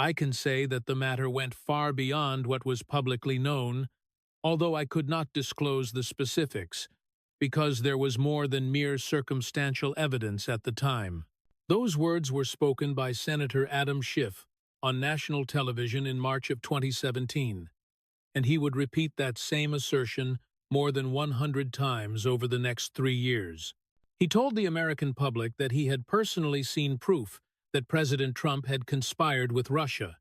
I can say that the matter went far beyond what was publicly known, although I could not disclose the specifics, because there was more than mere circumstantial evidence at the time. Those words were spoken by Senator Adam Schiff on national television in March of 2017, and he would repeat that same assertion more than 100 times over the next 3 years. He told the American public that he had personally seen proof that President Trump had conspired with Russia,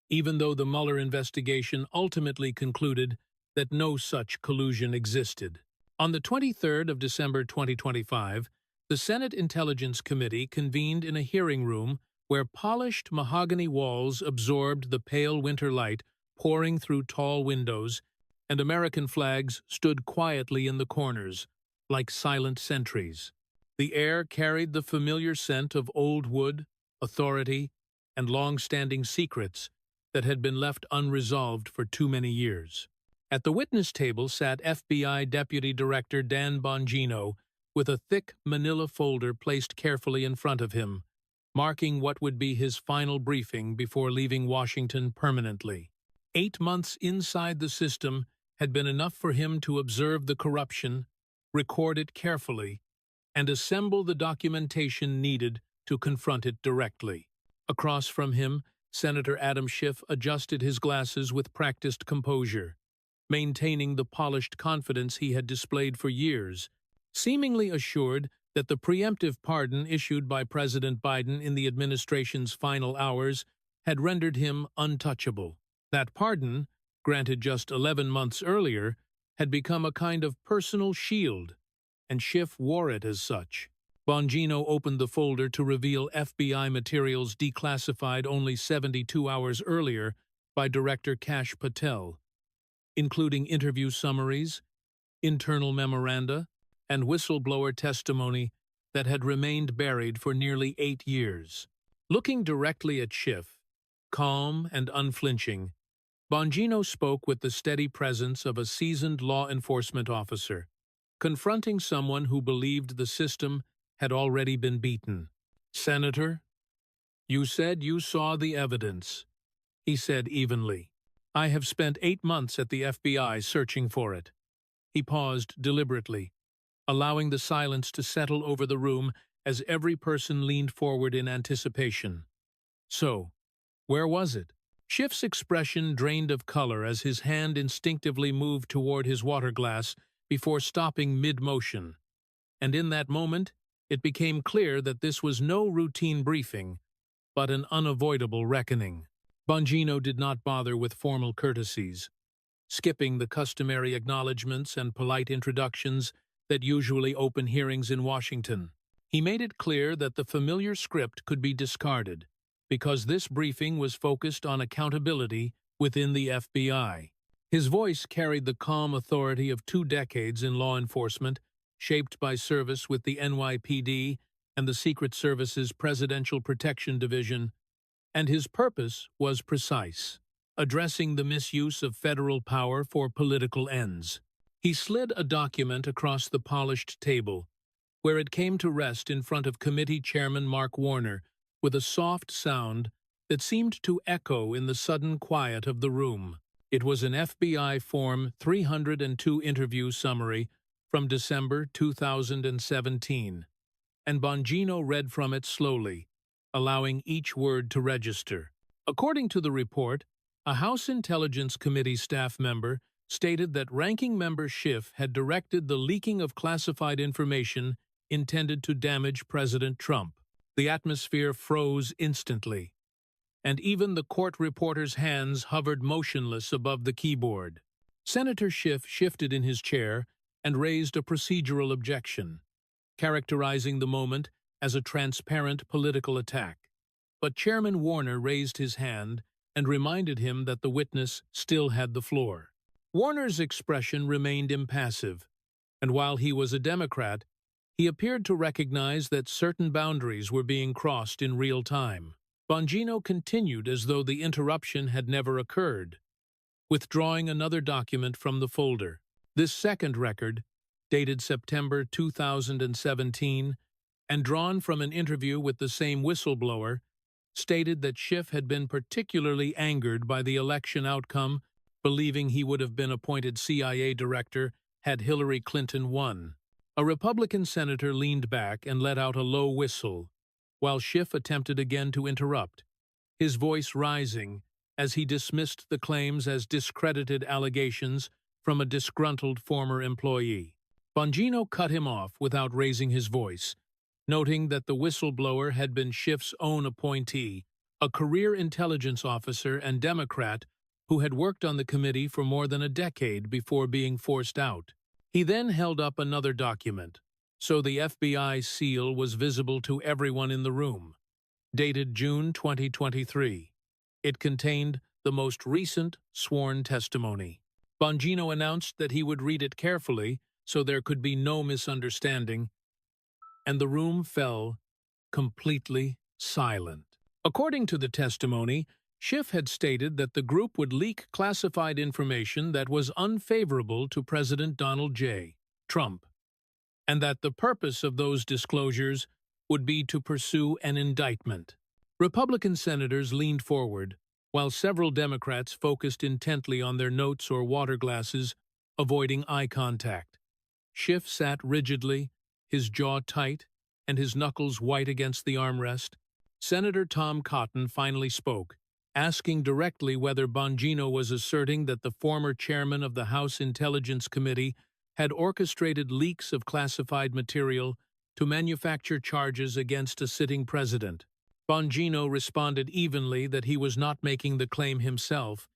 even though the Mueller investigation ultimately concluded that no such collusion existed. On the 23rd of December 2025, the Senate Intelligence Committee convened in a hearing room where polished mahogany walls absorbed the pale winter light pouring through tall windows, and American flags stood quietly in the corners, like silent sentries. The air carried the familiar scent of old wood, authority, and long-standing secrets that had been left unresolved for too many years. At the witness table sat FBI Deputy Director Dan Bongino with a thick manila folder placed carefully in front of him, marking what would be his final briefing before leaving Washington permanently. 8 months inside the system had been enough for him to observe the corruption, record it carefully, and assemble the documentation needed to confront it directly. Across from him, Senator Adam Schiff adjusted his glasses with practiced composure, maintaining the polished confidence he had displayed for years, seemingly assured that the preemptive pardon issued by President Biden in the administration's final hours had rendered him untouchable. That pardon, granted just 11 months earlier, had become a kind of personal shield, and Schiff wore it as such. Bongino opened the folder to reveal FBI materials declassified only 72 hours earlier by Director Kash Patel, including interview summaries, internal memoranda, and whistleblower testimony that had remained buried for nearly 8 years. Looking directly at Schiff, calm and unflinching, Bongino spoke with the steady presence of a seasoned law enforcement officer, confronting someone who believed the system had already been beaten. "Senator, you said you saw the evidence," he said evenly. "I have spent 8 months at the FBI searching for it." He paused deliberately, allowing the silence to settle over the room as every person leaned forward in anticipation. "So, where was it?" Schiff's expression drained of color as his hand instinctively moved toward his water glass before stopping mid-motion. And in that moment, it became clear that this was no routine briefing, but an unavoidable reckoning. Bongino did not bother with formal courtesies, skipping the customary acknowledgments and polite introductions that usually open hearings in Washington. He made it clear that the familiar script could be discarded, because this briefing was focused on accountability within the FBI. His voice carried the calm authority of 2 decades in law enforcement, shaped by service with the NYPD and the Secret Service's Presidential Protection Division, and his purpose was precise: addressing the misuse of federal power for political ends. He slid a document across the polished table, where it came to rest in front of Committee Chairman Mark Warner with a soft sound that seemed to echo in the sudden quiet of the room. It was an FBI Form 302 interview summary from December 2017, and Bongino read from it slowly, allowing each word to register. According to the report, a House Intelligence Committee staff member stated that Ranking Member Schiff had directed the leaking of classified information intended to damage President Trump. The atmosphere froze instantly, and even the court reporter's hands hovered motionless above the keyboard. Senator Schiff shifted in his chair and raised a procedural objection, characterizing the moment as a transparent political attack. But Chairman Warner raised his hand and reminded him that the witness still had the floor. Warner's expression remained impassive, and while he was a Democrat, he appeared to recognize that certain boundaries were being crossed in real time. Bongino continued as though the interruption had never occurred, withdrawing another document from the folder. This second record, dated September 2017, and drawn from an interview with the same whistleblower, stated that Schiff had been particularly angered by the election outcome, believing he would have been appointed CIA director had Hillary Clinton won. A Republican senator leaned back and let out a low whistle, while Schiff attempted again to interrupt, his voice rising as he dismissed the claims as discredited allegations from a disgruntled former employee. Bongino cut him off without raising his voice, noting that the whistleblower had been Schiff's own appointee, a career intelligence officer and Democrat who had worked on the committee for more than a decade before being forced out. He then held up another document, so the FBI seal was visible to everyone in the room. Dated June 2023. It contained the most recent sworn testimony. Bongino announced that he would read it carefully so there could be no misunderstanding, and the room fell completely silent. According to the testimony, Schiff had stated that the group would leak classified information that was unfavorable to President Donald J. Trump, and that the purpose of those disclosures would be to pursue an indictment. Republican senators leaned forward, while several Democrats focused intently on their notes or water glasses, avoiding eye contact. Schiff sat rigidly, his jaw tight, and his knuckles white against the armrest. Senator Tom Cotton finally spoke, asking directly whether Bongino was asserting that the former chairman of the House Intelligence Committee had orchestrated leaks of classified material to manufacture charges against a sitting president. Bongino responded evenly that he was not making the claim himself,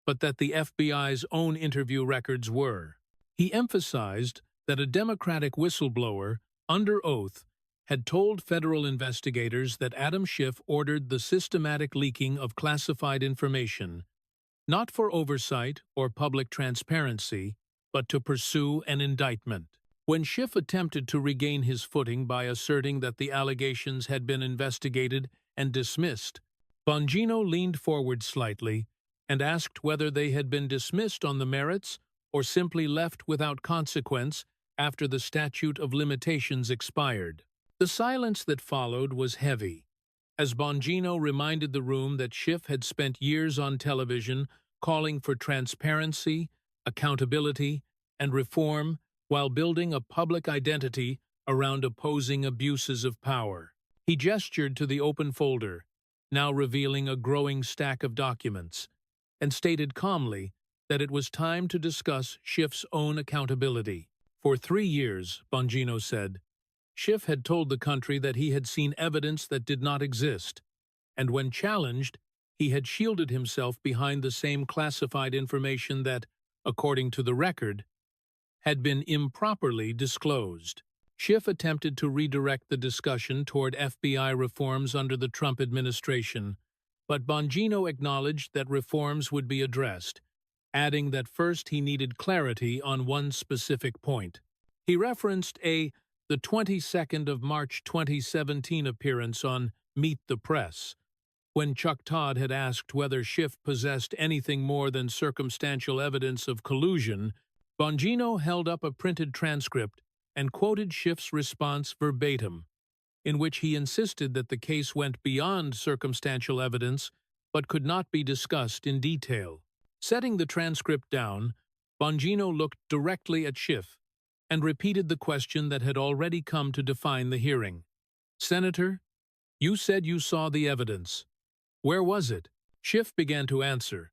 but that the FBI's own interview records were. He emphasized that a Democratic whistleblower, under oath, had told federal investigators that Adam Schiff ordered the systematic leaking of classified information, not for oversight or public transparency, but to pursue an indictment. When Schiff attempted to regain his footing by asserting that the allegations had been investigated and dismissed, Bongino leaned forward slightly and asked whether they had been dismissed on the merits or simply left without consequence after the statute of limitations expired. The silence that followed was heavy, as Bongino reminded the room that Schiff had spent years on television calling for transparency, accountability, and reform while building a public identity around opposing abuses of power. He gestured to the open folder, now revealing a growing stack of documents, and stated calmly that it was time to discuss Schiff's own accountability. For 3 years, Bongino said, Schiff had told the country that he had seen evidence that did not exist, and when challenged, he had shielded himself behind the same classified information that, according to the record, had been improperly disclosed. Schiff attempted to redirect the discussion toward FBI reforms under the Trump administration, but Bongino acknowledged that reforms would be addressed, adding that first he needed clarity on one specific point. He referenced the 22nd of March 2017 appearance on Meet the Press, when Chuck Todd had asked whether Schiff possessed anything more than circumstantial evidence of collusion. Bongino held up a printed transcript and quoted Schiff's response verbatim, in which he insisted that the case went beyond circumstantial evidence but could not be discussed in detail. Setting the transcript down, Bongino looked directly at Schiff and repeated the question that had already come to define the hearing. Senator, you said you saw the evidence. Where was it? Schiff began to answer,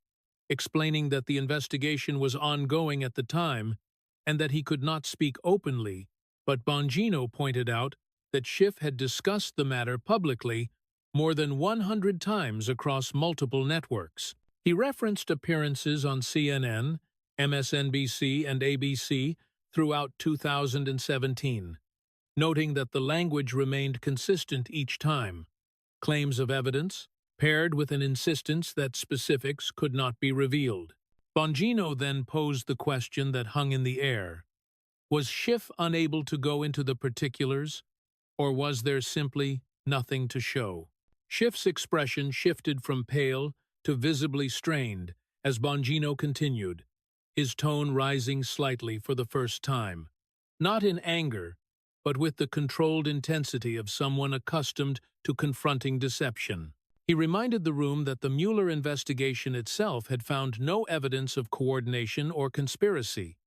explaining that the investigation was ongoing at the time and that he could not speak openly, but Bongino pointed out that Schiff had discussed the matter publicly more than 100 times across multiple networks. He referenced appearances on CNN, MSNBC, and ABC throughout 2017, noting that the language remained consistent each time. Claims of evidence, paired with an insistence that specifics could not be revealed. Bongino then posed the question that hung in the air. Was Schiff unable to go into the particulars, or was there simply nothing to show? Schiff's expression shifted from pale to visibly strained as Bongino continued, his tone rising slightly for the first time, not in anger, but with the controlled intensity of someone accustomed to confronting deception. He reminded the room that the Mueller investigation itself had found no evidence of coordination or conspiracy,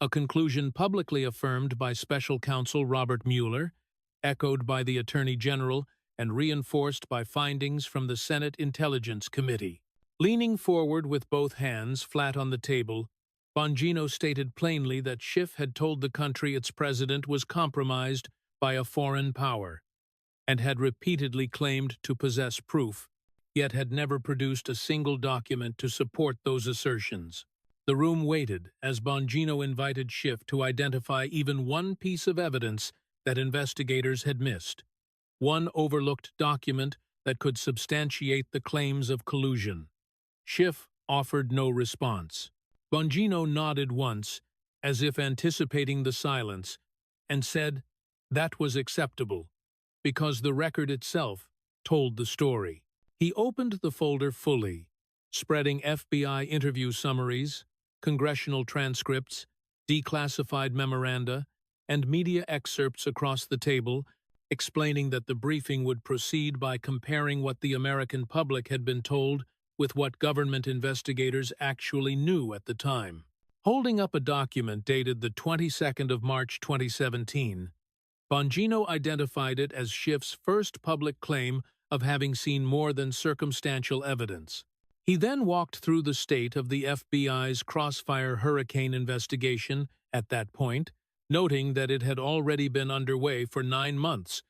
a conclusion publicly affirmed by Special Counsel Robert Mueller, echoed by the Attorney General, and reinforced by findings from the Senate Intelligence Committee. Leaning forward with both hands flat on the table, Bongino stated plainly that Schiff had told the country its president was compromised by a foreign power, and had repeatedly claimed to possess proof, yet had never produced a single document to support those assertions. The room waited as Bongino invited Schiff to identify even one piece of evidence that investigators had missed, one overlooked document that could substantiate the claims of collusion. Schiff offered no response. Bongino nodded once, as if anticipating the silence, and said that was acceptable, because the record itself told the story. He opened the folder fully, spreading FBI interview summaries, congressional transcripts, declassified memoranda, and media excerpts across the table, explaining that the briefing would proceed by comparing what the American public had been told with what government investigators actually knew at the time. Holding up a document dated the 22nd of March 2017, Bongino identified it as Schiff's first public claim of having seen more than circumstantial evidence. He then walked through the state of the FBI's Crossfire Hurricane investigation at that point, noting that it had already been underway for 9 months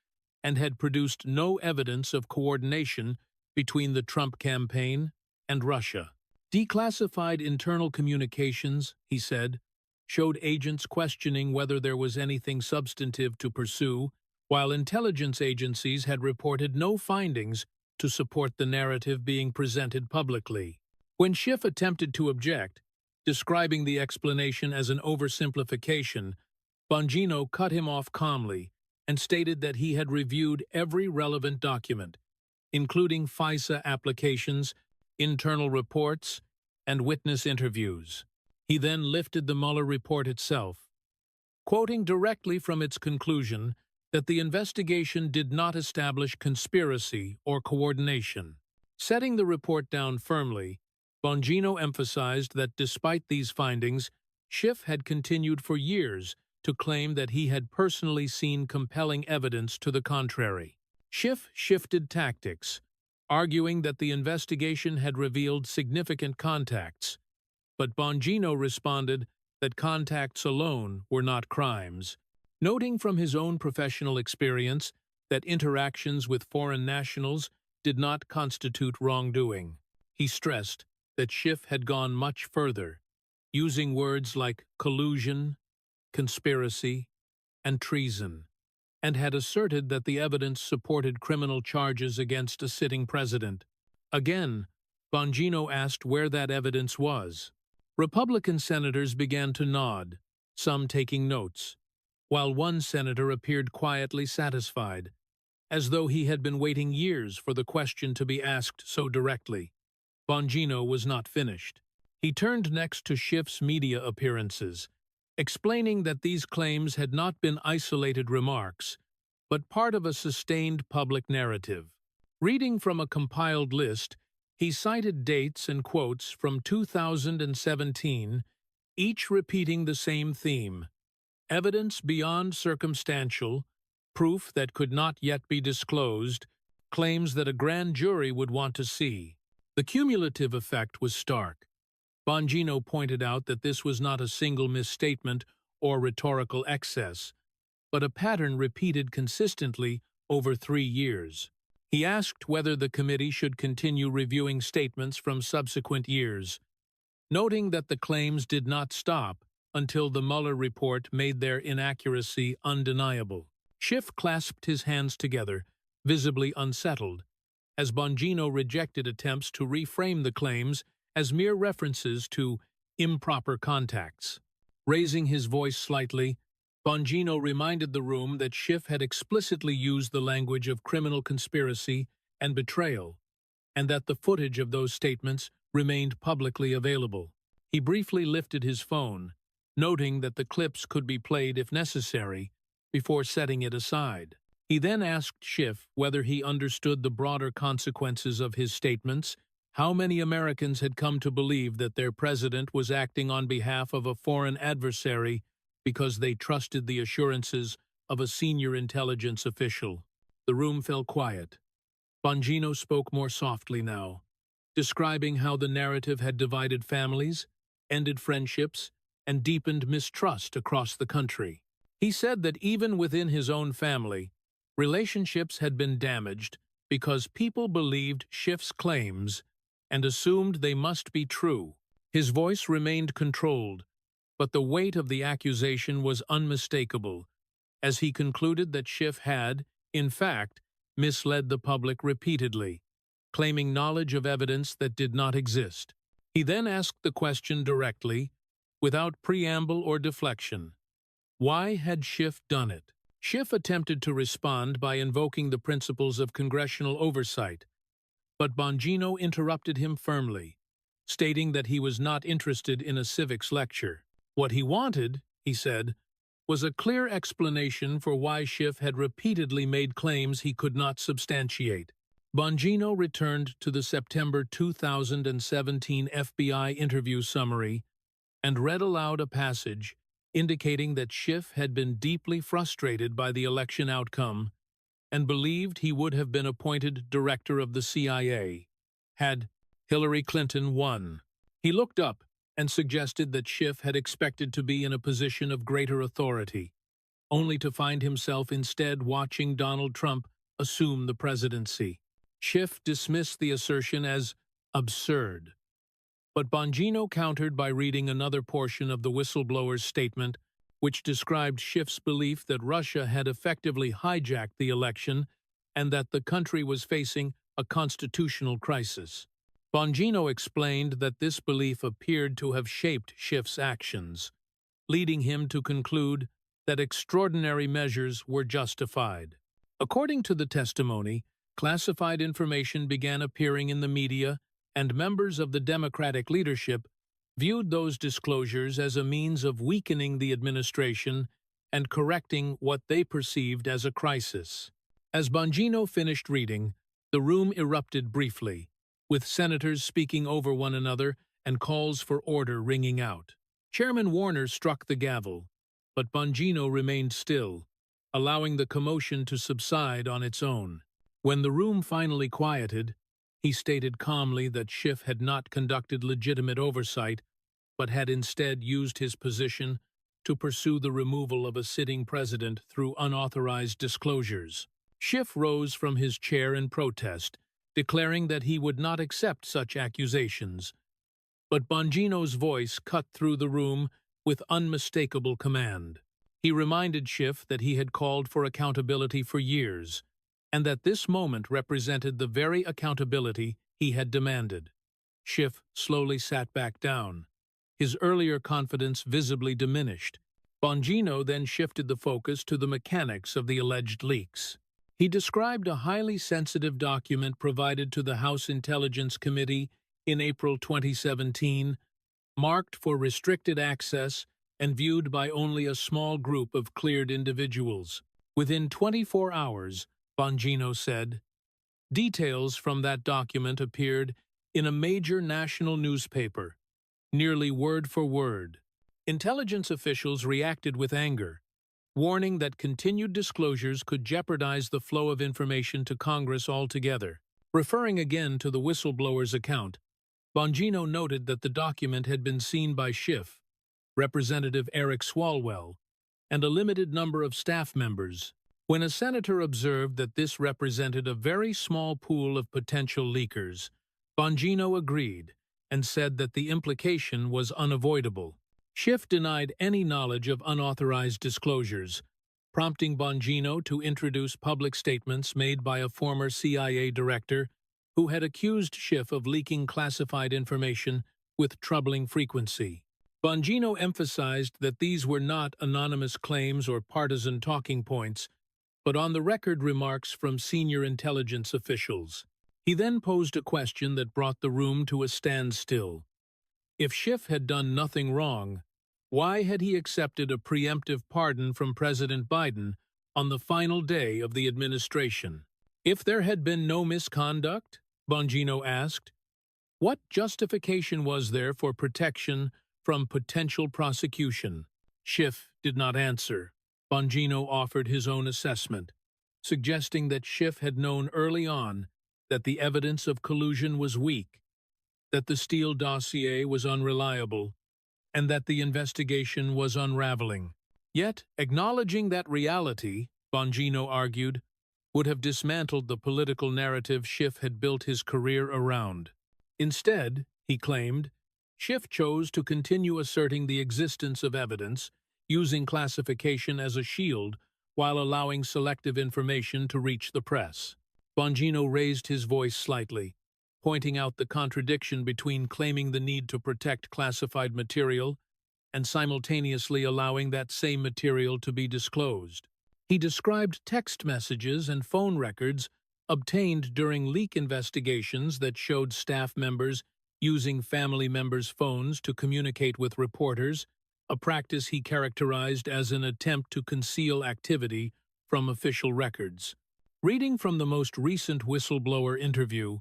and had produced no evidence of coordination between the Trump campaign and Russia. Declassified internal communications, he said, showed agents questioning whether there was anything substantive to pursue, while intelligence agencies had reported no findings to support the narrative being presented publicly. When Schiff attempted to object, describing the explanation as an oversimplification, Bongino cut him off calmly and stated that he had reviewed every relevant document, including FISA applications, internal reports, and witness interviews. He then lifted the Mueller report itself, quoting directly from its conclusion that the investigation did not establish conspiracy or coordination. Setting the report down firmly, Bongino emphasized that despite these findings, Schiff had continued for years to claim that he had personally seen compelling evidence to the contrary. Schiff shifted tactics, arguing that the investigation had revealed significant contacts, but Bongino responded that contacts alone were not crimes, noting from his own professional experience that interactions with foreign nationals did not constitute wrongdoing. He stressed that Schiff had gone much further, using words like collusion, conspiracy, and treason, and had asserted that the evidence supported criminal charges against a sitting president. Again, Bongino asked where that evidence was. Republican senators began to nod, some taking notes, while one senator appeared quietly satisfied, as though he had been waiting years for the question to be asked so directly. Bongino was not finished. He turned next to Schiff's media appearances, explaining that these claims had not been isolated remarks, but part of a sustained public narrative. Reading from a compiled list, he cited dates and quotes from 2017, each repeating the same theme: evidence beyond circumstantial, proof that could not yet be disclosed, claims that a grand jury would want to see. The cumulative effect was stark. Bongino pointed out that this was not a single misstatement or rhetorical excess, but a pattern repeated consistently over 3 years. He asked whether the committee should continue reviewing statements from subsequent years, noting that the claims did not stop until the Mueller report made their inaccuracy undeniable. Schiff clasped his hands together, visibly unsettled, as Bongino rejected attempts to reframe the claims as mere references to improper contacts. Raising his voice slightly, Bongino reminded the room that Schiff had explicitly used the language of criminal conspiracy and betrayal, and that the footage of those statements remained publicly available. He briefly lifted his phone, noting that the clips could be played if necessary, before setting it aside. He then asked Schiff whether he understood the broader consequences of his statements, how many Americans had come to believe that their president was acting on behalf of a foreign adversary because they trusted the assurances of a senior intelligence official. The room fell quiet. Bongino spoke more softly now, describing how the narrative had divided families, ended friendships, and deepened mistrust across the country. He said that even within his own family, relationships had been damaged because people believed Schiff's claims and assumed they must be true. His voice remained controlled, but the weight of the accusation was unmistakable, as he concluded that Schiff had, in fact, misled the public repeatedly, claiming knowledge of evidence that did not exist. He then asked the question directly, without preamble or deflection. Why had Schiff done it? Schiff attempted to respond by invoking the principles of congressional oversight, but Bongino interrupted him firmly, stating that he was not interested in a civics lecture. What he wanted, he said, was a clear explanation for why Schiff had repeatedly made claims he could not substantiate. Bongino returned to the September 2017 FBI interview summary and read aloud a passage indicating that Schiff had been deeply frustrated by the election outcome and believed he would have been appointed director of the CIA had Hillary Clinton won. He looked up and suggested that Schiff had expected to be in a position of greater authority, only to find himself instead watching Donald Trump assume the presidency. Schiff dismissed the assertion as absurd, but Bongino countered by reading another portion of the whistleblower's statement, which described Schiff's belief that Russia had effectively hijacked the election and that the country was facing a constitutional crisis. Bongino explained that this belief appeared to have shaped Schiff's actions, leading him to conclude that extraordinary measures were justified. According to the testimony, classified information began appearing in the media, and members of the Democratic leadership viewed those disclosures as a means of weakening the administration and correcting what they perceived as a crisis. As Bongino finished reading, the room erupted briefly, with senators speaking over one another and calls for order ringing out. Chairman Warner struck the gavel, but Bongino remained still, allowing the commotion to subside on its own. When the room finally quieted, he stated calmly that Schiff had not conducted legitimate oversight, but had instead used his position to pursue the removal of a sitting president through unauthorized disclosures. Schiff rose from his chair in protest, declaring that he would not accept such accusations. But Bongino's voice cut through the room with unmistakable command. He reminded Schiff that he had called for accountability for years, and that this moment represented the very accountability he had demanded. Schiff slowly sat back down, his earlier confidence visibly diminished. Bongino then shifted the focus to the mechanics of the alleged leaks. He described a highly sensitive document provided to the House Intelligence Committee in April 2017, marked for restricted access and viewed by only a small group of cleared individuals. Within 24 hours, Bongino said, details from that document appeared in a major national newspaper, nearly word for word. Intelligence officials reacted with anger, warning that continued disclosures could jeopardize the flow of information to Congress altogether. Referring again to the whistleblower's account, Bongino noted that the document had been seen by Schiff, Representative Eric Swalwell, and a limited number of staff members. When a senator observed that this represented a very small pool of potential leakers, Bongino agreed and said that the implication was unavoidable. Schiff denied any knowledge of unauthorized disclosures, prompting Bongino to introduce public statements made by a former CIA director who had accused Schiff of leaking classified information with troubling frequency. Bongino emphasized that these were not anonymous claims or partisan talking points, but on-the-record remarks from senior intelligence officials. He then posed a question that brought the room to a standstill. If Schiff had done nothing wrong, why had he accepted a preemptive pardon from President Biden on the final day of the administration. If there had been no misconduct, Bongino asked, what justification was there for protection from potential prosecution? Schiff did not answer. Bongino offered his own assessment, suggesting that Schiff had known early on that the evidence of collusion was weak, that the Steele dossier was unreliable, and that the investigation was unraveling. Yet, acknowledging that reality, Bongino argued, would have dismantled the political narrative Schiff had built his career around. Instead, he claimed, Schiff chose to continue asserting the existence of evidence, using classification as a shield while allowing selective information to reach the press. Bongino raised his voice slightly, pointing out the contradiction between claiming the need to protect classified material and simultaneously allowing that same material to be disclosed. He described text messages and phone records obtained during leak investigations that showed staff members using family members' phones to communicate with reporters, a practice he characterized as an attempt to conceal activity from official records. Reading from the most recent whistleblower interview,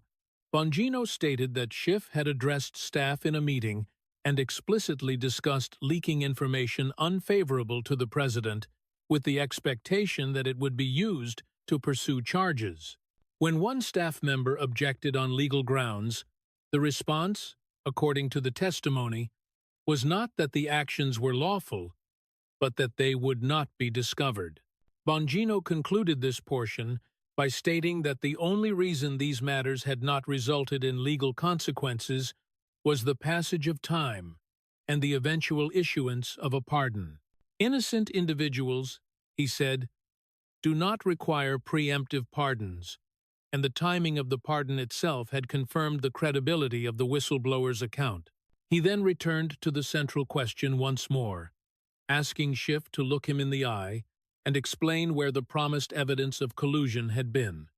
Bongino stated that Schiff had addressed staff in a meeting and explicitly discussed leaking information unfavorable to the president, with the expectation that it would be used to pursue charges. When one staff member objected on legal grounds, the response, according to the testimony, was not that the actions were lawful, but that they would not be discovered. Bongino concluded this portion by stating that the only reason these matters had not resulted in legal consequences was the passage of time and the eventual issuance of a pardon. Innocent individuals, he said, do not require preemptive pardons, and the timing of the pardon itself had confirmed the credibility of the whistleblower's account. He then returned to the central question once more, asking Schiff to look him in the eye and explain where the promised evidence of collusion had been.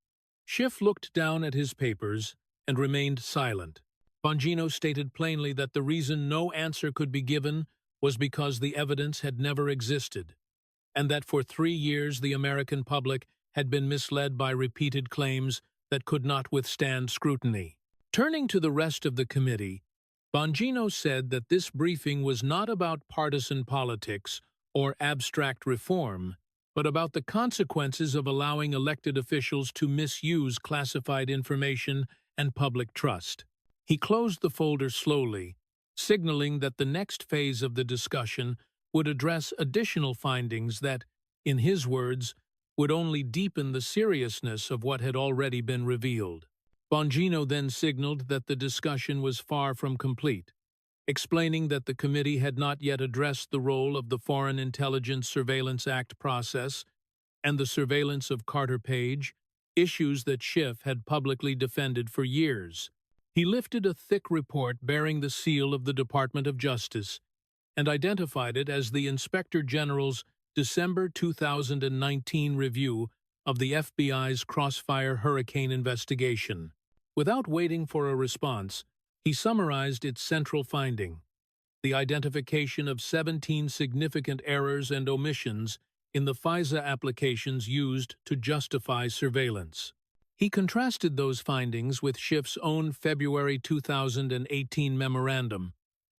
Schiff looked down at his papers and remained silent. Bongino stated plainly that the reason no answer could be given was because the evidence had never existed, and that for 3 years the American public had been misled by repeated claims that could not withstand scrutiny. Turning to the rest of the committee, Bongino said that this briefing was not about partisan politics or abstract reform, but about the consequences of allowing elected officials to misuse classified information and public trust. He closed the folder slowly, signaling that the next phase of the discussion would address additional findings that, in his words, would only deepen the seriousness of what had already been revealed. Bongino then signaled that the discussion was far from complete, explaining that the committee had not yet addressed the role of the Foreign Intelligence Surveillance Act process and the surveillance of Carter Page, issues that Schiff had publicly defended for years. He lifted a thick report bearing the seal of the Department of Justice and identified it as the Inspector General's December 2019 review of the FBI's Crossfire Hurricane investigation. Without waiting for a response, he summarized its central finding: the identification of 17 significant errors and omissions in the FISA applications used to justify surveillance. He contrasted those findings with Schiff's own February 2018 memorandum,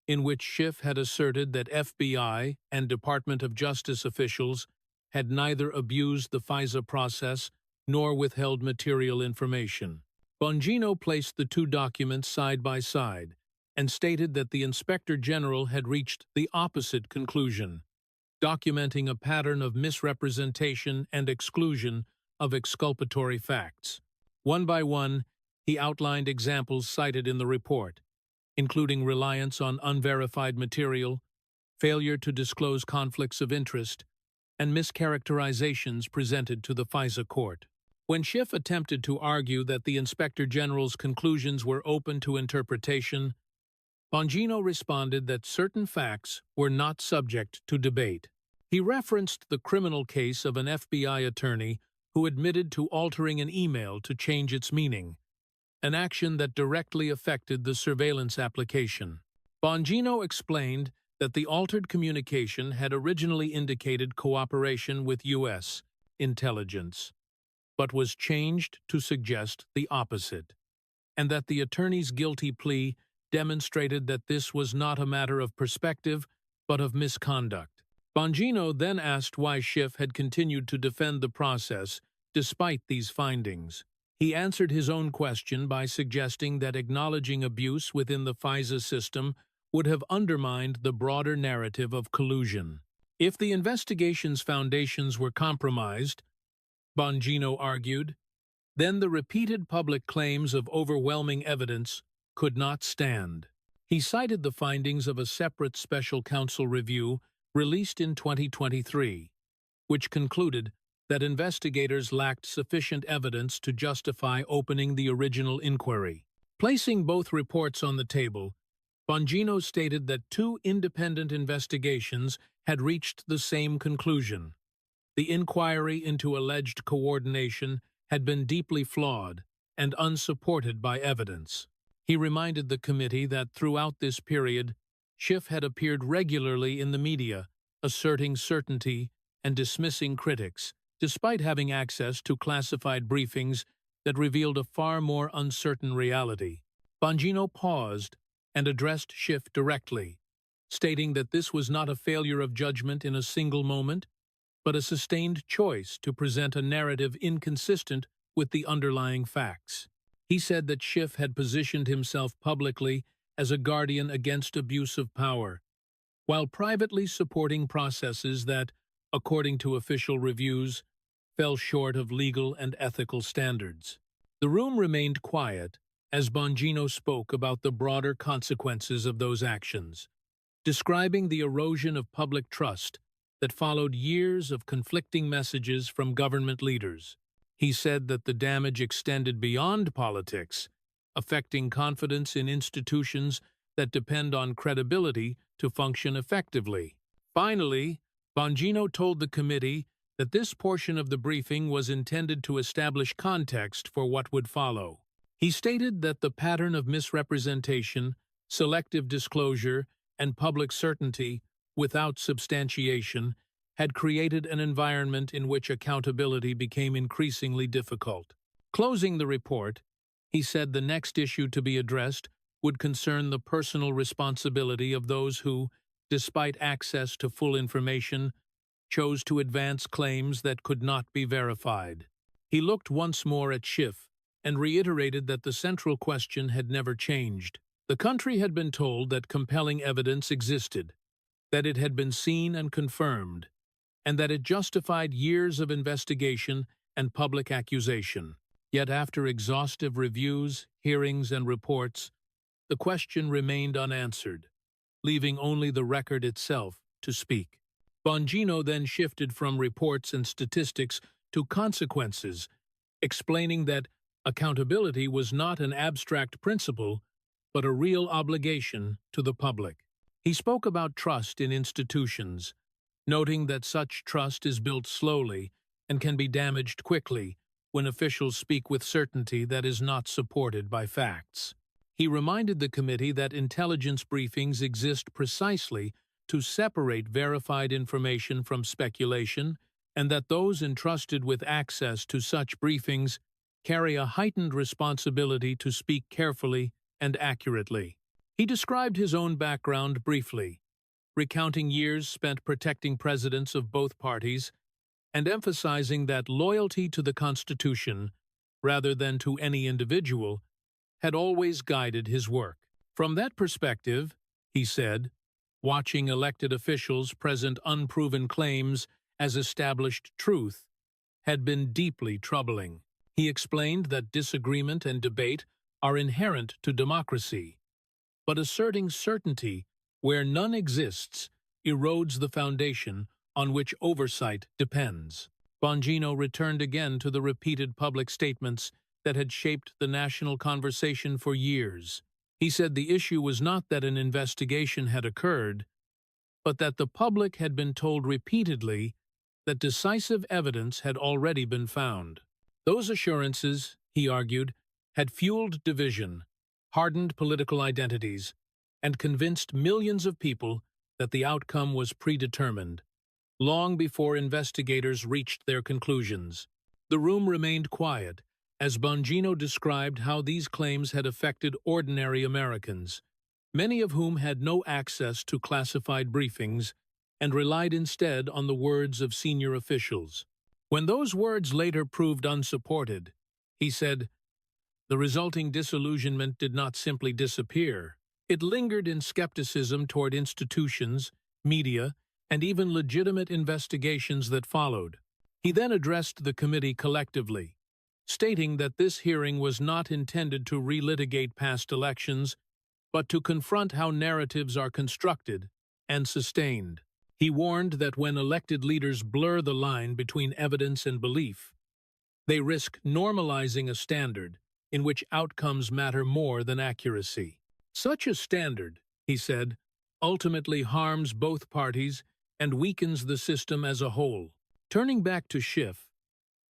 in which Schiff had asserted that FBI and Department of Justice officials had neither abused the FISA process nor withheld material information. Bongino placed the two documents side by side and stated that the Inspector General had reached the opposite conclusion, documenting a pattern of misrepresentation and exclusion of exculpatory facts. One by one, he outlined examples cited in the report, including reliance on unverified material, failure to disclose conflicts of interest, and mischaracterizations presented to the FISA court. When Schiff attempted to argue that the Inspector General's conclusions were open to interpretation, Bongino responded that certain facts were not subject to debate. He referenced the criminal case of an FBI attorney who admitted to altering an email to change its meaning, an action that directly affected the surveillance application. Bongino explained that the altered communication had originally indicated cooperation with U.S. intelligence, but was changed to suggest the opposite, and that the attorney's guilty plea demonstrated that this was not a matter of perspective, but of misconduct. Bongino then asked why Schiff had continued to defend the process despite these findings. He answered his own question by suggesting that acknowledging abuse within the FISA system would have undermined the broader narrative of collusion. If the investigation's foundations were compromised, Bongino argued, then the repeated public claims of overwhelming evidence could not stand. He cited the findings of a separate special counsel review released in 2023, which concluded that investigators lacked sufficient evidence to justify opening the original inquiry. Placing both reports on the table, Bongino stated that two independent investigations had reached the same conclusion. The inquiry into alleged coordination had been deeply flawed and unsupported by evidence. He reminded the committee that throughout this period, Schiff had appeared regularly in the media, asserting certainty and dismissing critics, despite having access to classified briefings that revealed a far more uncertain reality. Bongino paused and addressed Schiff directly, stating that this was not a failure of judgment in a single moment, but a sustained choice to present a narrative inconsistent with the underlying facts. He said that Schiff had positioned himself publicly as a guardian against abuse of power, while privately supporting processes that, according to official reviews, fell short of legal and ethical standards. The room remained quiet as Bongino spoke about the broader consequences of those actions, describing the erosion of public trust that followed years of conflicting messages from government leaders. He said that the damage extended beyond politics, affecting confidence in institutions that depend on credibility to function effectively. Finally, Bongino told the committee that this portion of the briefing was intended to establish context for what would follow. He stated that the pattern of misrepresentation, selective disclosure, and public certainty without substantiation had created an environment in which accountability became increasingly difficult. Closing the report, he said the next issue to be addressed would concern the personal responsibility of those who, despite access to full information, chose to advance claims that could not be verified. He looked once more at Schiff and reiterated that the central question had never changed. The country had been told that compelling evidence existed, that it had been seen and confirmed, and that it justified years of investigation and public accusation. Yet after exhaustive reviews, hearings, and reports, the question remained unanswered, leaving only the record itself to speak. Bongino then shifted from reports and statistics to consequences, explaining that accountability was not an abstract principle, but a real obligation to the public. He spoke about trust in institutions, noting that such trust is built slowly and can be damaged quickly when officials speak with certainty that is not supported by facts. He reminded the committee that intelligence briefings exist precisely to separate verified information from speculation, and that those entrusted with access to such briefings carry a heightened responsibility to speak carefully and accurately. He described his own background briefly, recounting years spent protecting presidents of both parties and emphasizing that loyalty to the Constitution, rather than to any individual, had always guided his work. From that perspective, he said, watching elected officials present unproven claims as established truth had been deeply troubling. He explained that disagreement and debate are inherent to democracy, but asserting certainty where none exists erodes the foundation on which oversight depends. Bongino returned again to the repeated public statements that had shaped the national conversation for years. He said the issue was not that an investigation had occurred, but that the public had been told repeatedly that decisive evidence had already been found. Those assurances, he argued, had fueled division, hardened political identities, and convinced millions of people that the outcome was predetermined. long before investigators reached their conclusions. The room remained quiet, as Bongino described how these claims had affected ordinary Americans, many of whom had no access to classified briefings and relied instead on the words of senior officials. When those words later proved unsupported, he said, the resulting disillusionment did not simply disappear. It lingered in skepticism toward institutions, media, and even legitimate investigations that followed. He then addressed the committee collectively, stating that this hearing was not intended to relitigate past elections, but to confront how narratives are constructed and sustained. He warned that when elected leaders blur the line between evidence and belief, they risk normalizing a standard in which outcomes matter more than accuracy. Such a standard, he said, ultimately harms both parties and weakens the system as a whole. Turning back to Schiff,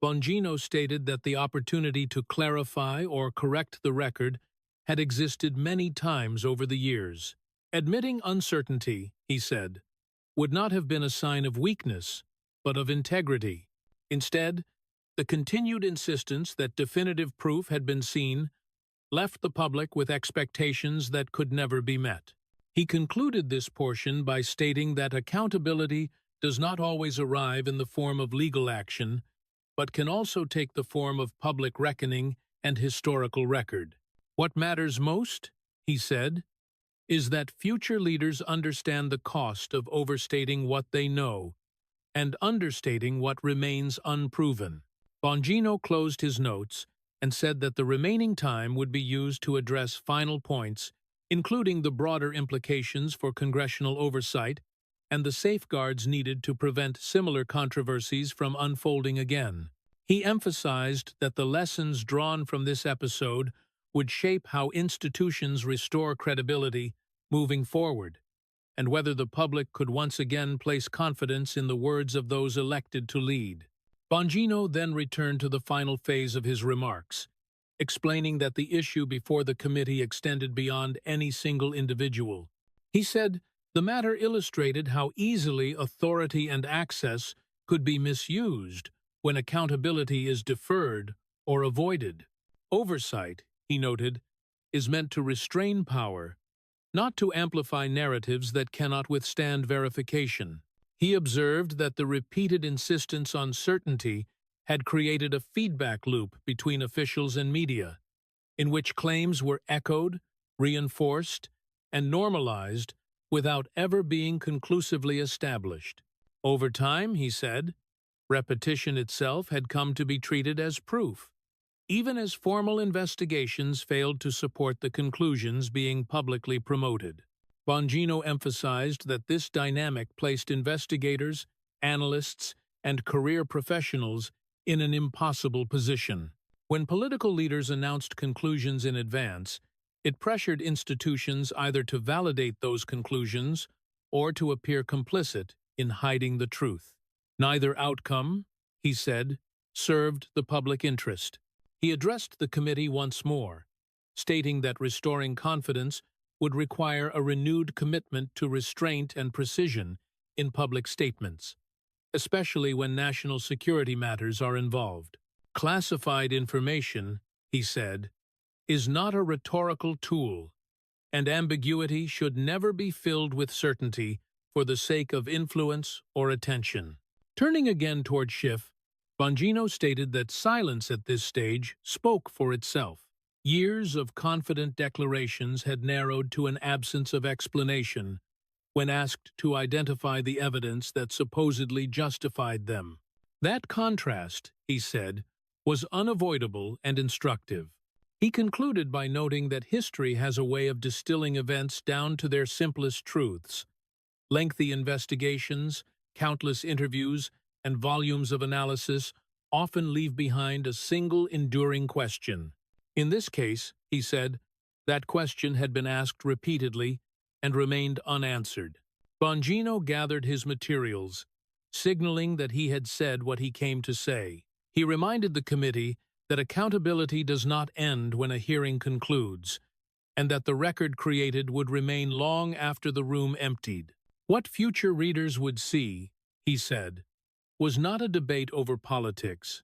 Bongino stated that the opportunity to clarify or correct the record had existed many times over the years. Admitting uncertainty, he said, would not have been a sign of weakness, but of integrity. Instead, the continued insistence that definitive proof had been seen left the public with expectations that could never be met. He concluded this portion by stating that accountability does not always arrive in the form of legal action, but can also take the form of public reckoning and historical record. What matters most, he said, is that future leaders understand the cost of overstating what they know and understating what remains unproven. Bongino closed his notes and said that the remaining time would be used to address final points, including the broader implications for congressional oversight and the safeguards needed to prevent similar controversies from unfolding again. He emphasized that the lessons drawn from this episode would shape how institutions restore credibility moving forward, and whether the public could once again place confidence in the words of those elected to lead. Bongino then returned to the final phase of his remarks, explaining that the issue before the committee extended beyond any single individual. He said the matter illustrated how easily authority and access could be misused when accountability is deferred or avoided. Oversight, he noted, is meant to restrain power, not to amplify narratives that cannot withstand verification. He observed that the repeated insistence on certainty had created a feedback loop between officials and media, in which claims were echoed, reinforced, and normalized without ever being conclusively established. Over time, he said, repetition itself had come to be treated as proof, even as formal investigations failed to support the conclusions being publicly promoted. Bongino emphasized that this dynamic placed investigators, analysts, and career professionals in an impossible position. When political leaders announced conclusions in advance, it pressured institutions either to validate those conclusions or to appear complicit in hiding the truth. Neither outcome, he said, served the public interest. He addressed the committee once more, stating that restoring confidence would require a renewed commitment to restraint and precision in public statements, especially when national security matters are involved. Classified information, he said, is not a rhetorical tool, and ambiguity should never be filled with certainty for the sake of influence or attention. Turning again toward Schiff, Bongino stated that silence at this stage spoke for itself. Years of confident declarations had narrowed to an absence of explanation when asked to identify the evidence that supposedly justified them. That contrast, he said, was unavoidable and instructive. He concluded by noting that history has a way of distilling events down to their simplest truths. Lengthy investigations, countless interviews, and volumes of analysis often leave behind a single enduring question. In this case, he said, that question had been asked repeatedly and remained unanswered. Bongino gathered his materials, signaling that he had said what he came to say. He reminded the committee that accountability does not end when a hearing concludes, and that the record created would remain long after the room emptied. What future readers would see, he said, was not a debate over politics,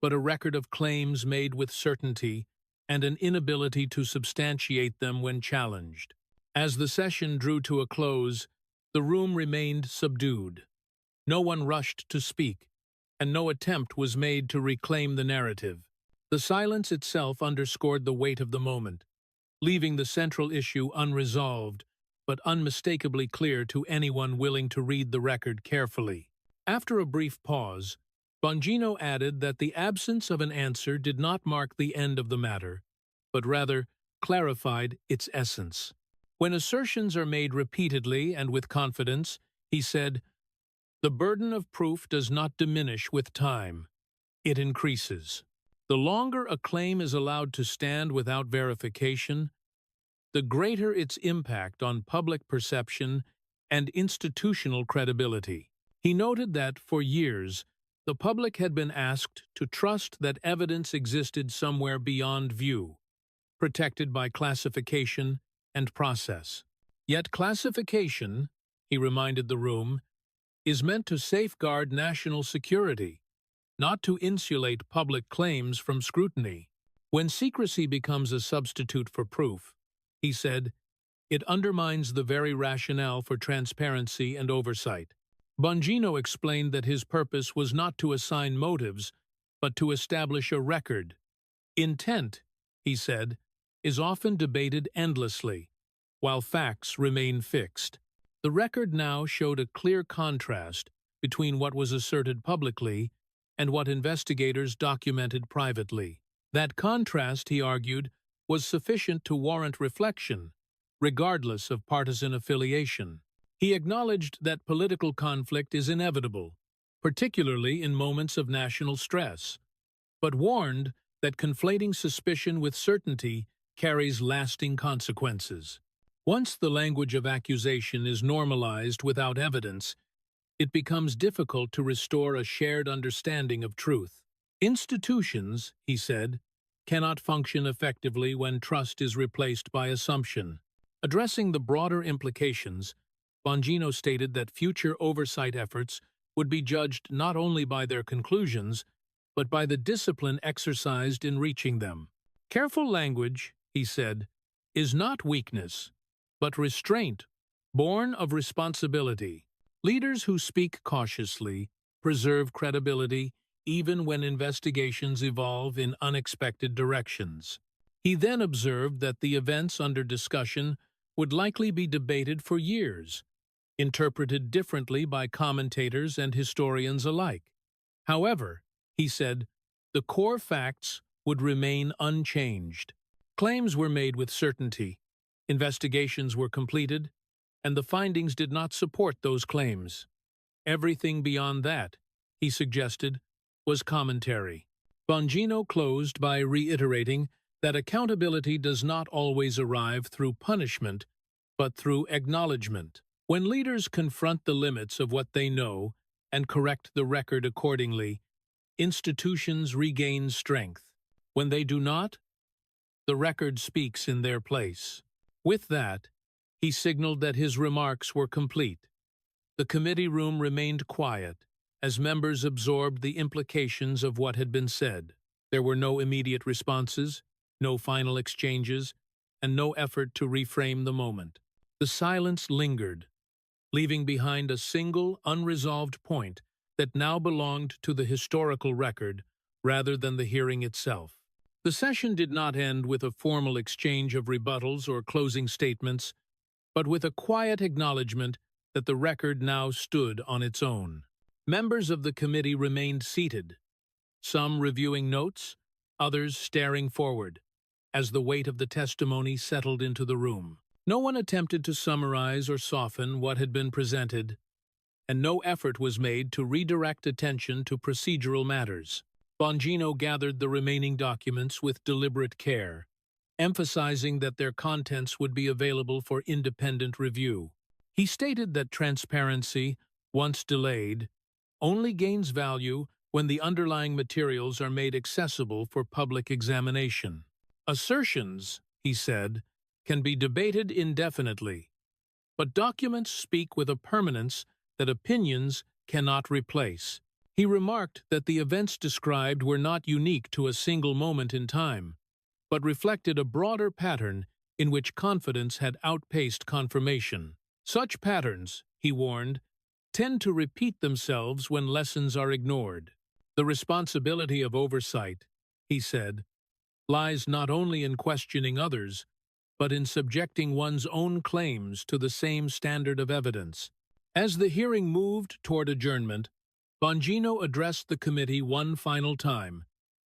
but a record of claims made with certainty and an inability to substantiate them when challenged. As the session drew to a close, the room remained subdued. No one rushed to speak, and no attempt was made to reclaim the narrative. The silence itself underscored the weight of the moment, leaving the central issue unresolved, but unmistakably clear to anyone willing to read the record carefully. After a brief pause, Bongino added that the absence of an answer did not mark the end of the matter, but rather clarified its essence. When assertions are made repeatedly and with confidence, he said, the burden of proof does not diminish with time. It increases. The longer a claim is allowed to stand without verification, the greater its impact on public perception and institutional credibility. He noted that, for years, the public had been asked to trust that evidence existed somewhere beyond view, protected by classification and process. Yet classification, he reminded the room, is meant to safeguard national security, not to insulate public claims from scrutiny. When secrecy becomes a substitute for proof, he said, it undermines the very rationale for transparency and oversight. Bongino explained that his purpose was not to assign motives, but to establish a record. Intent, he said, is often debated endlessly, while facts remain fixed. The record now showed a clear contrast between what was asserted publicly and what investigators documented privately. That contrast, he argued, was sufficient to warrant reflection, regardless of partisan affiliation. He acknowledged that political conflict is inevitable, particularly in moments of national stress, but warned that conflating suspicion with certainty carries lasting consequences. Once the language of accusation is normalized without evidence, it becomes difficult to restore a shared understanding of truth. Institutions, he said, cannot function effectively when trust is replaced by assumption. Addressing the broader implications, Bongino stated that future oversight efforts would be judged not only by their conclusions, but by the discipline exercised in reaching them. Careful language, he said, is not weakness, but restraint, born of responsibility. Leaders who speak cautiously preserve credibility even when investigations evolve in unexpected directions. He then observed that the events under discussion would likely be debated for years, interpreted differently by commentators and historians alike. However, he said, the core facts would remain unchanged. Claims were made with certainty, investigations were completed, and the findings did not support those claims. Everything beyond that, he suggested, was commentary. Bongino closed by reiterating that accountability does not always arrive through punishment, but through acknowledgement. When leaders confront the limits of what they know and correct the record accordingly, institutions regain strength. When they do not, the record speaks in their place. With that, he signaled that his remarks were complete. The committee room remained quiet as members absorbed the implications of what had been said. There were no immediate responses, no final exchanges, and no effort to reframe the moment. The silence lingered, leaving behind a single, unresolved point that now belonged to the historical record rather than the hearing itself. The session did not end with a formal exchange of rebuttals or closing statements, but with a quiet acknowledgement that the record now stood on its own. Members of the committee remained seated, some reviewing notes, others staring forward, as the weight of the testimony settled into the room. No one attempted to summarize or soften what had been presented, and no effort was made to redirect attention to procedural matters. Bongino gathered the remaining documents with deliberate care, emphasizing that their contents would be available for independent review. He stated that transparency, once delayed, only gains value when the underlying materials are made accessible for public examination. Assertions, he said, can be debated indefinitely, but documents speak with a permanence that opinions cannot replace. He remarked that the events described were not unique to a single moment in time, but reflected a broader pattern in which confidence had outpaced confirmation. Such patterns, he warned, tend to repeat themselves when lessons are ignored. The responsibility of oversight, he said, lies not only in questioning others, but in subjecting one's own claims to the same standard of evidence. As the hearing moved toward adjournment, Bongino addressed the committee one final time,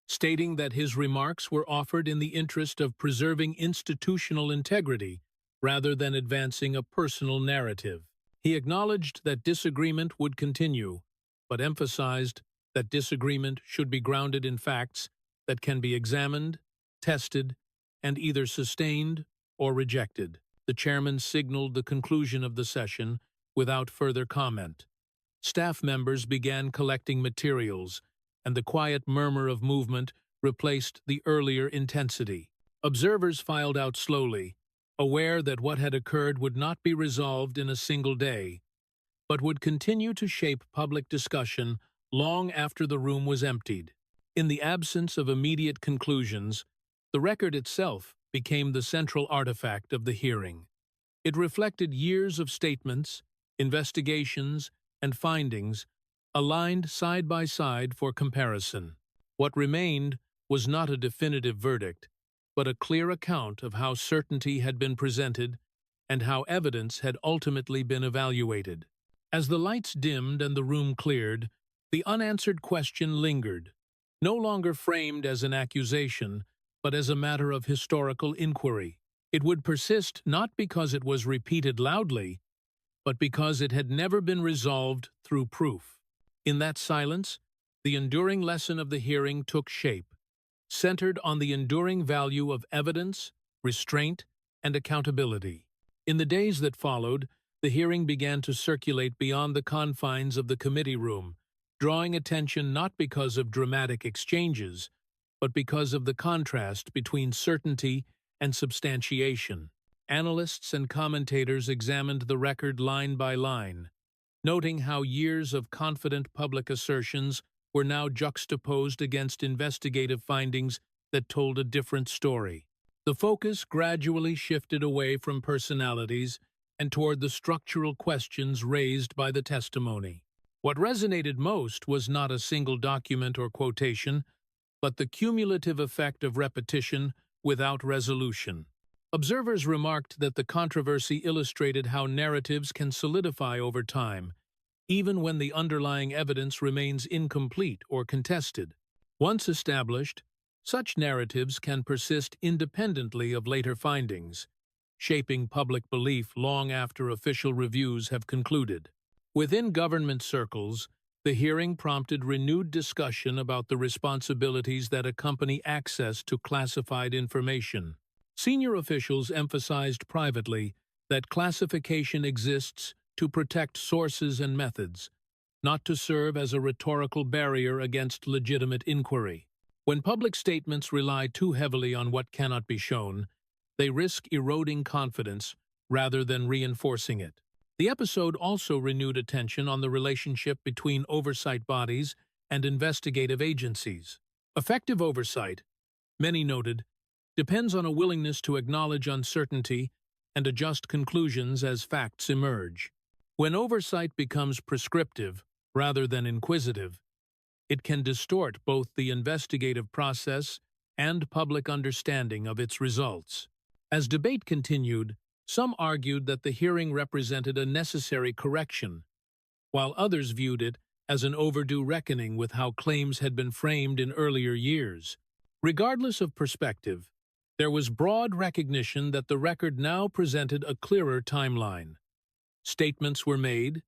stating that his remarks were offered in the interest of preserving institutional integrity rather than advancing a personal narrative. He acknowledged that disagreement would continue, but emphasized that disagreement should be grounded in facts that can be examined, tested, and either sustained or rejected. The chairman signaled the conclusion of the session without further comment. Staff members began collecting materials, and the quiet murmur of movement replaced the earlier intensity. Observers filed out slowly, aware that what had occurred would not be resolved in a single day, but would continue to shape public discussion long after the room was emptied. In the absence of immediate conclusions, the record itself became the central artifact of the hearing. It reflected years of statements, investigations, and findings aligned side by side for comparison. What remained was not a definitive verdict, but a clear account of how certainty had been presented and how evidence had ultimately been evaluated. As the lights dimmed and the room cleared, the unanswered question lingered, no longer framed as an accusation, but as a matter of historical inquiry. It would persist not because it was repeated loudly, but because it had never been resolved through proof. In that silence, the enduring lesson of the hearing took shape, centered on the enduring value of evidence, restraint, and accountability. In the days that followed, the hearing began to circulate beyond the confines of the committee room, drawing attention not because of dramatic exchanges, but because of the contrast between certainty and substantiation. Analysts and commentators examined the record line by line, noting how years of confident public assertions were now juxtaposed against investigative findings that told a different story. The focus gradually shifted away from personalities and toward the structural questions raised by the testimony. What resonated most was not a single document or quotation, but the cumulative effect of repetition without resolution. Observers remarked that the controversy illustrated how narratives can solidify over time, even when the underlying evidence remains incomplete or contested. Once established, such narratives can persist independently of later findings, shaping public belief long after official reviews have concluded. Within government circles, the hearing prompted renewed discussion about the responsibilities that accompany access to classified information. Senior officials emphasized privately that classification exists to protect sources and methods, not to serve as a rhetorical barrier against legitimate inquiry. When public statements rely too heavily on what cannot be shown, they risk eroding confidence rather than reinforcing it. The episode also renewed attention on the relationship between oversight bodies and investigative agencies. Effective oversight, many noted, depends on a willingness to acknowledge uncertainty and adjust conclusions as facts emerge. When oversight becomes prescriptive rather than inquisitive, it can distort both the investigative process and public understanding of its results. As debate continued, some argued that the hearing represented a necessary correction, while others viewed it as an overdue reckoning with how claims had been framed in earlier years. Regardless of perspective, there was broad recognition that the record now presented a clearer timeline. Statements were made,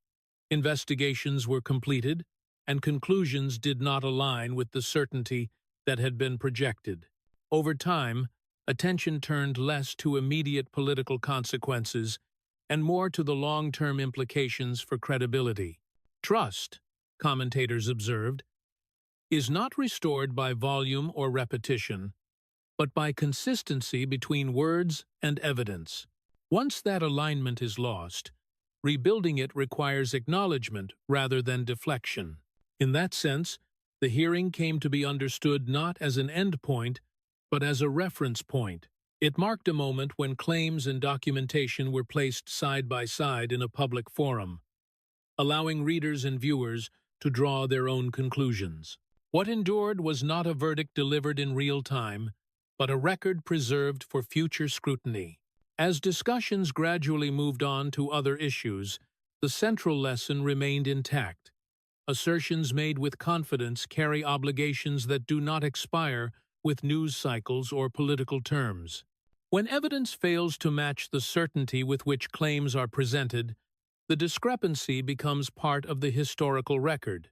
investigations were completed, and conclusions did not align with the certainty that had been projected. Over time, attention turned less to immediate political consequences and more to the long-term implications for credibility. Trust, commentators observed, is not restored by volume or repetition, but by consistency between words and evidence. Once that alignment is lost, Rebuilding it requires acknowledgement rather than deflection. In that sense, the hearing came to be understood not as an endpoint, but as a reference point. It marked a moment when claims and documentation were placed side by side in a public forum, allowing readers and viewers to draw their own conclusions. What endured was not a verdict delivered in real time, but a record preserved for future scrutiny. As discussions gradually moved on to other issues, the central lesson remained intact. Assertions made with confidence carry obligations that do not expire with news cycles or political terms. When evidence fails to match the certainty with which claims are presented, the discrepancy becomes part of the historical record,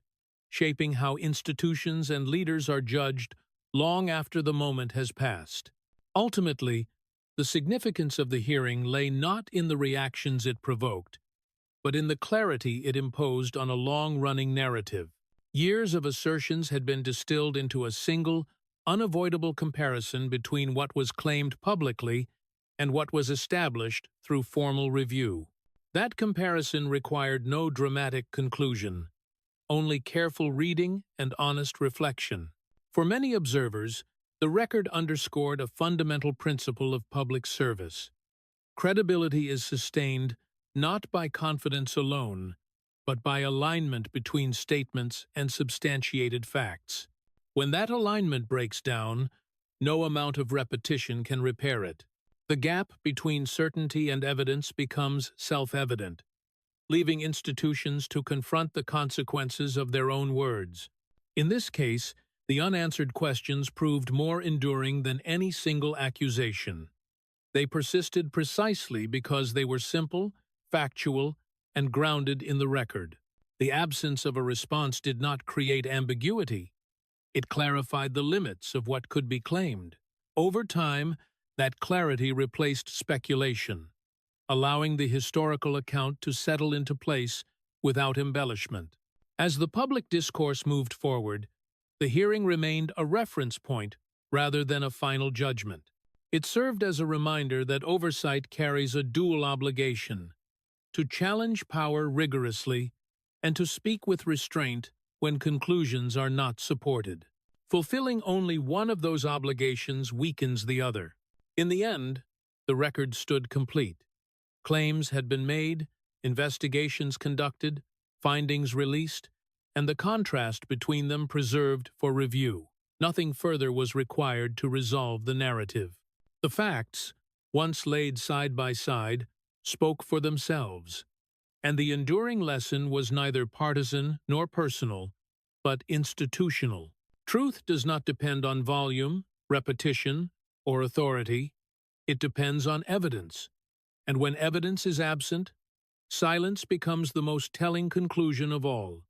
shaping how institutions and leaders are judged long after the moment has passed. Ultimately, the significance of the hearing lay not in the reactions it provoked, but in the clarity it imposed on a long-running narrative. Years of assertions had been distilled into a single, unavoidable comparison between what was claimed publicly and what was established through formal review. That comparison required no dramatic conclusion, only careful reading and honest reflection. For many observers, the record underscored a fundamental principle of public service. Credibility is sustained not by confidence alone, but by alignment between statements and substantiated facts. When that alignment breaks down, no amount of repetition can repair it. The gap between certainty and evidence becomes self-evident, leaving institutions to confront the consequences of their own words. In this case, the unanswered questions proved more enduring than any single accusation. They persisted precisely because they were simple, factual, and grounded in the record. The absence of a response did not create ambiguity. It clarified the limits of what could be claimed. Over time, that clarity replaced speculation, allowing the historical account to settle into place without embellishment. As the public discourse moved forward, the hearing remained a reference point rather than a final judgment. It served as a reminder that oversight carries a dual obligation: to challenge power rigorously and to speak with restraint when conclusions are not supported. Fulfilling only one of those obligations weakens the other. In the end, the record stood complete. Claims had been made, investigations conducted, findings released, and the contrast between them preserved for review. Nothing further was required to resolve the narrative. The facts, once laid side by side, spoke for themselves, and the enduring lesson was neither partisan nor personal, but institutional. Truth does not depend on volume, repetition, or authority. It depends on evidence, and when evidence is absent, silence becomes the most telling conclusion of all.